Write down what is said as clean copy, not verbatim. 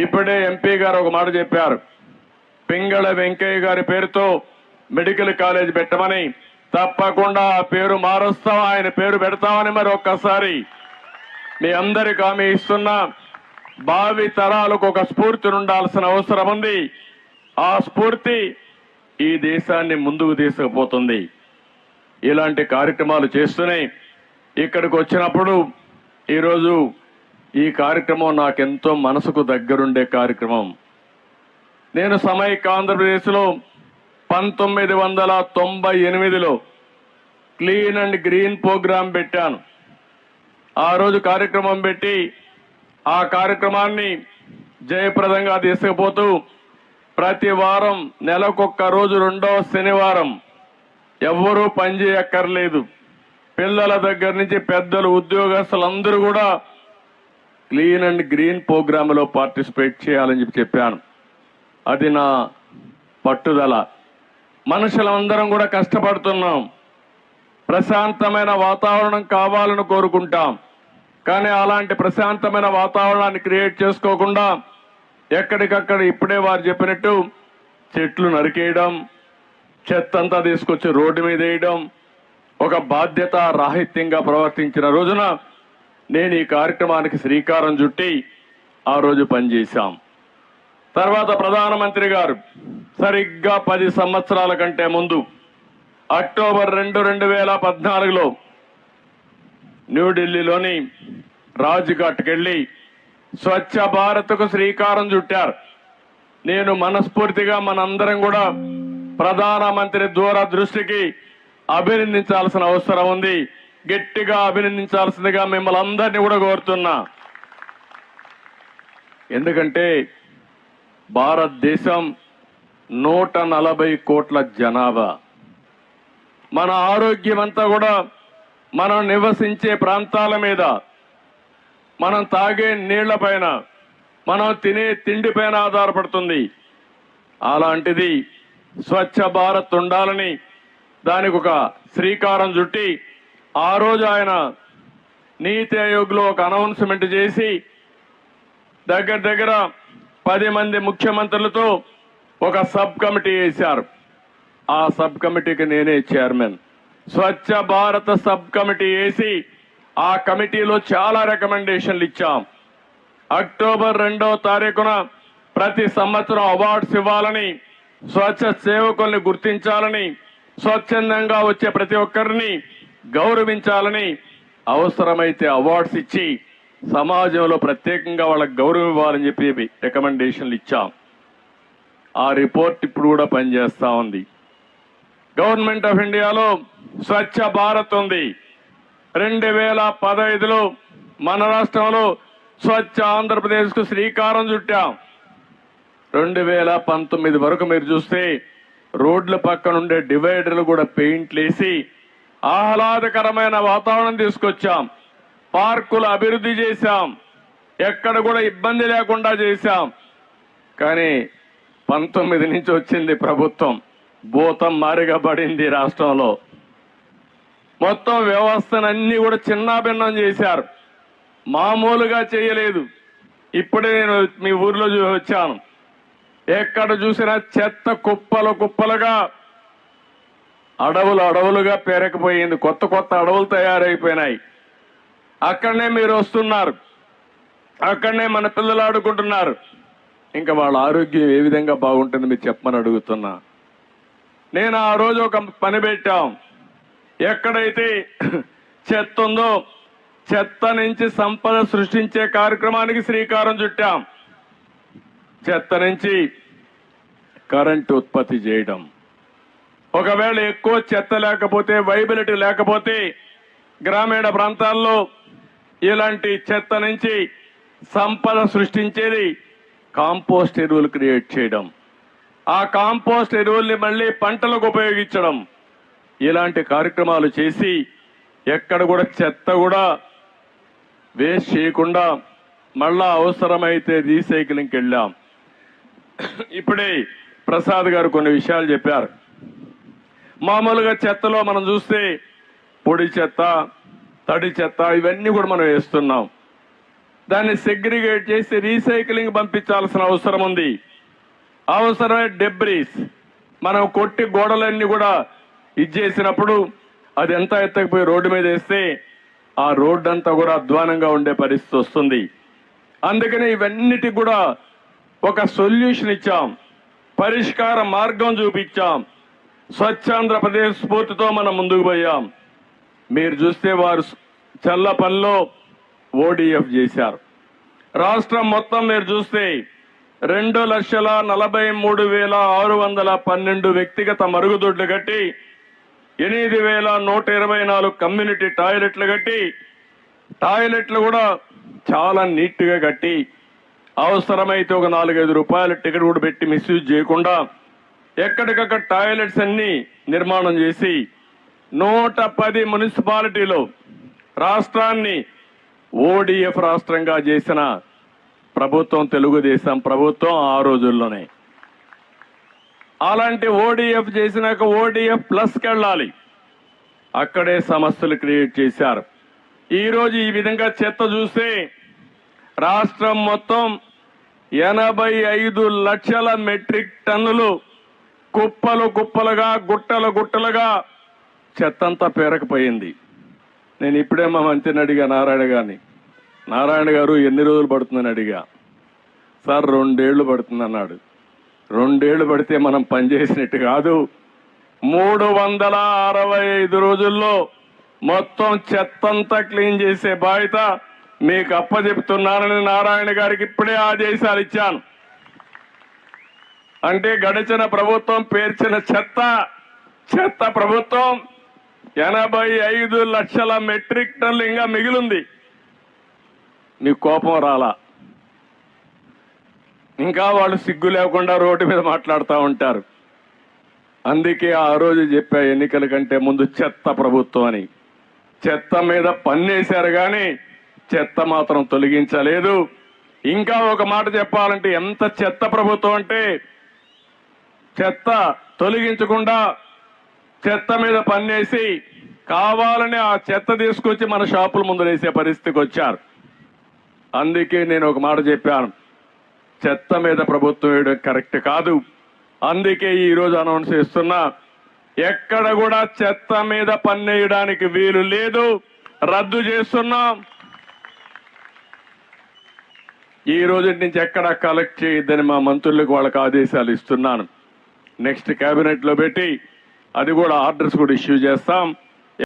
ఇప్పుడే ఎంపీ గారు ఒక మాట చెప్పారు. పింగళ వెంకయ్య గారి పేరుతో మెడికల్ కాలేజ్ పెట్టమని. తప్పకుండా ఆ పేరు మారుస్తాం, ఆయన పేరు పెడతామని మరి ఒక్కసారి మీ అందరికి హామీ ఇస్తున్నా. భావి తరాలకు ఒక స్ఫూర్తి ఉండాల్సిన అవసరం ఉంది. ఆ స్ఫూర్తి ఈ దేశాన్ని ముందుకు తీసుకుపోతుంది. ఇలాంటి కార్యక్రమాలు చేస్తూనే ఇక్కడికి వచ్చినప్పుడు ఈరోజు ఈ కార్యక్రమం నాకెంతో మనసుకు దగ్గరుండే కార్యక్రమం. నేను సమైక్య ఆంధ్రప్రదేశ్లో 1998లో క్లీన్ అండ్ గ్రీన్ ప్రోగ్రాం పెట్టాను. ఆ రోజు కార్యక్రమం పెట్టి ఆ కార్యక్రమాన్ని జయప్రదంగా తీసుకుపోతూ ప్రతి వారం నెలకొక్క రోజు రెండో శనివారం ఎవ్వరూ పనిచేయక్కర్లేదు, పిల్లల దగ్గర నుంచి పెద్దలు ఉద్యోగస్తులందరూ కూడా క్లీన్ అండ్ గ్రీన్ ప్రోగ్రాంలో పార్టిసిపేట్ చేయాలని చెప్పాను. అది నా పట్టుదల. మనుషులందరం కూడా కష్టపడుతున్నాం, ప్రశాంతమైన వాతావరణం కావాలని కోరుకుంటాం. కానీ అలాంటి ప్రశాంతమైన వాతావరణాన్ని క్రియేట్ చేసుకోకుండా ఎక్కడికక్కడ ఇప్పుడే వారు చెప్పినట్టు చెట్లు నరికేయడం, చెత్తంతా తీసుకొచ్చి రోడ్డు మీద వేయడం, ఒక బాధ్యత రాహిత్యంగా ప్రవర్తించిన రోజున నేను ఈ కార్యక్రమానికి శ్రీకారం చుట్టి ఆ రోజు పనిచేశాం. తర్వాత ప్రధానమంత్రి గారు సరిగ్గా 10 సంవత్సరాల కంటే ముందు అక్టోబర్ 2, 2014లో న్యూఢిల్లీలోని రాజ్ఘాట్కి వెళ్లి స్వచ్ఛ భారత్కు శ్రీకారం చుట్టారు. నేను మనస్ఫూర్తిగా మనందరం కూడా ప్రధానమంత్రి దూరదృష్టికి అభినందించాల్సిన అవసరం ఉంది. గట్టిగా అభినందించాల్సిందిగా మిమ్మల్ని అందరినీ కూడా కోరుతున్నా. ఎందుకంటే భారతదేశం 140 కోట్ల జనాభా. మన ఆరోగ్యం అంతా కూడా మనం నివసించే ప్రాంతాల మీద, మనం తాగే నీళ్ల పైన, మనం తినే తిండి పైన ఆధారపడుతుంది. అలాంటిది స్వచ్ఛ భారత్ ఉండాలని దానికి ఒక శ్రీకారం చుట్టి ఆ రోజు ఆయన నీతి ఆయోగ్లో ఒక అనౌన్స్మెంట్ చేసి దగ్గర 10 మంది ముఖ్యమంత్రులతో ఒక సబ్ కమిటీ వేశారు. ఆ సబ్ కమిటీకి నేనే chairman. Swachh Bharat sub committee వేసి ఆ కమిటీలో చాలా రికమెండేషన్లు ఇచ్చాం. అక్టోబర్ 2వ తారీఖున ప్రతి సంవత్సరం అవార్డ్స్ ఇవ్వాలని, స్వచ్ఛ సేవకుల్ని గుర్తించాలని, స్వచ్ఛందంగా వచ్చే ప్రతి ఒక్కరిని గౌరవించాలని, అవసరమైతే అవార్డ్స్ ఇచ్చి సమాజంలో ప్రత్యేకంగా వాళ్ళకి గౌరవం ఇవ్వాలని చెప్పి రికమెండేషన్లు ఇచ్చాం. ఆ రిపోర్ట్ ఇప్పుడు కూడా పనిచేస్తా ఉంది. గవర్నమెంట్ ఆఫ్ ఇండియాలో స్వచ్ఛ భారత్ ఉంది. 2015లో మన రాష్ట్రంలో స్వచ్ఛ ఆంధ్రప్రదేశ్ కు శ్రీకారం చుట్టాం. 2019 వరకు మీరు చూస్తే రోడ్ల పక్కన ఉండే డివైడర్లు కూడా పెయింట్లు వేసి ఆహ్లాదకరమైన వాతావరణం తీసుకొచ్చాం. పార్కులు అభివృద్ధి చేశాం. ఎక్కడ కూడా ఇబ్బంది లేకుండా చేశాం. కానీ 19 నుంచి వచ్చింది ప్రభుత్వం, భూతం మారిగా పడింది రాష్ట్రంలో. మొత్తం వ్యవస్థనన్నీ కూడా చిన్నాభిన్నం చేశారు, మామూలుగా చేయలేదు. ఇప్పుడే నేను మీ ఊర్లో వచ్చాను. ఎక్కడ చూసినా చెత్త కుప్పలు కుప్పలుగా, అడవులుగా పేరకపోయింది. కొత్త అడవులు తయారైపోయినాయి. అక్కడనే మీరు వస్తున్నారు, అక్కడనే మన పిల్లలు ఆడుకుంటున్నారు. ఇంకా వాళ్ళ ఆరోగ్యం ఏ విధంగా బాగుంటుంది మీరు చెప్పమని అడుగుతున్నా. నేను ఆ రోజు ఒక పని పెట్టాం. ఎక్కడైతే చెత్త ఉందో చెత్త నుంచి సంపద సృష్టించే కార్యక్రమానికి శ్రీకారం చుట్టాం. చెత్త నుంచి కరెంటు ఉత్పత్తి చేయడం. ఒకవేళ ఎక్కువ చెత్త లేకపోతే, వైబిలిటీ లేకపోతే గ్రామీణ ప్రాంతాల్లో ఇలాంటి చెత్త నుంచి సంపద సృష్టించేది కాంపోస్ట్ ఎరువులు క్రియేట్ చేయడం, ఆ కాంపోస్ట్ ఎరువుల్ని మళ్ళీ పంటలకు ఉపయోగించడం, ఇలాంటి కార్యక్రమాలు చేసి ఎక్కడ కూడా చెత్త కూడా వేస్ట్ చేయకుండా మళ్ళా అవసరమైతే రీసైక్లింగ్కి వెళ్ళాం. ఇప్పుడే ప్రసాద్ గారు కొన్ని విషయాలు చెప్పారు. మామూలుగా చెత్తలో మనం చూస్తే పొడి చెత్త, తడి చెత్త ఇవన్నీ కూడా మనం వేస్తున్నాం. దాన్ని సెగ్రిగేట్ చేసి రీసైక్లింగ్ పంపించాల్సిన అవసరం ఉంది. అవసరమే డెబ్రీస్ మనం కొట్టి గోడలన్నీ కూడా ఇచ్చేసినప్పుడు అది ఎంత ఎత్తకపోయి రోడ్డు మీద వేస్తే ఆ రోడ్డు అంతా కూడా అధ్వానంగా ఉండే పరిస్థితి వస్తుంది. అందుకని ఇవన్నిటికి కూడా ఒక సొల్యూషన్ ఇచ్చాం, పరిష్కార మార్గం చూపించాం. స్వచ్ఛాంధ్రప్రదేశ్ స్ఫూర్తితో మనం ముందుకు పోయాం. మీరు చూస్తే వారు చల్లపల్లిలో ఓడిఎఫ్ చేశారు. రాష్ట్రం మొత్తం మీరు చూస్తే 2,43,612 వ్యక్తిగత మరుగుదొడ్లు కట్టి 8,124 కమ్యూనిటీ టాయిలెట్లు కట్టి టాయిలెట్లు కూడా చాలా నీట్ గా కట్టి అవసరమైతే ఒక 4-5 రూపాయల టికెట్ కూడా పెట్టి మిస్యూజ్ చేయకుండా ఎక్కడికక్కడ టాయిలెట్స్ అన్ని నిర్మాణం చేసి 110 మున్సిపాలిటీలో రాష్ట్రాన్ని ఓడిఎఫ్ రాష్ట్రంగా చేసిన ప్రభుత్వం తెలుగుదేశం ప్రభుత్వం ఆ రోజుల్లోనే. అలాంటి ఓడిఎఫ్ చేసినాక ఓడిఎఫ్ ప్లస్కి వెళ్ళాలి. అక్కడే సమస్యలు క్రియేట్ చేశారు. ఈ రోజు ఈ విధంగా చెత్త చూస్తే రాష్ట్రం మొత్తం 85 లక్షల మెట్రిక్ టన్నులు కుప్పలు కుప్పలుగా గుట్టలు గుట్టలుగా చెత్తంతా పేరకపోయింది. నేను ఇప్పుడే మా మంత్రిని అడిగా, నారాయణ గారు ఎన్ని రోజులు పడుతుందని అడిగా. సార్ 2 ఏళ్లు పడుతుంది అన్నాడు. 2 ఏళ్లు పడితే మనం పనిచేసినట్టు కాదు. 365 రోజుల్లో మొత్తం చెత్తంతా క్లీన్ చేసే బాధ్యత మీకు అప్పచెప్తున్నానని నారాయణ గారికి ఇప్పుడే ఆదేశాలు ఇచ్చాను. అంటే గడిచిన ప్రభుత్వం పేర్చిన చెత్త ప్రభుత్వం 85 లక్షల మెట్రిక్ టన్నులు ఇంకా మిగిలింది. మీకు కోపం రాలా? ఇంకా వాళ్ళు సిగ్గు లేకుండా రోడ్డు మీద మాట్లాడుతూ ఉంటారు. అందుకే ఆ రోజు చెప్పా, ఎన్నికల కంటే ముందు చెత్త ప్రభుత్వం అని. చెత్త మీద పన్నేశారు కానీ చెత్త మాత్రం తొలగించలేదు. ఇంకా ఒక మాట చెప్పాలంటే ఎంత చెత్త ప్రభుత్వం అంటే చెత్త తొలగించకుండా చెత్త మీద పన్నేసి కావాలని ఆ చెత్త తీసుకొచ్చి మన షాపుల ముందు వేసే పరిస్థితికి వచ్చారు. అందుకే నేను ఒక మాట చెప్పాను, చెత్త మీద ప్రభుత్వం వేయడం కరెక్ట్ కాదు. అందుకే ఈ రోజు అనౌన్స్ చేస్తున్నా, ఎక్కడ కూడా చెత్త మీద పన్నేయడానికి వీలు లేదు, రద్దు చేస్తున్నాం. ఈ రోజు నుంచి ఎక్కడ కలెక్ట్ చేయొద్దని మా మంత్రులకు వాళ్ళకి ఆదేశాలు ఇస్తున్నాను. నెక్స్ట్ కేబినెట్ లో పెట్టి అది కూడా ఆర్డర్స్ కూడా ఇష్యూ చేస్తాం.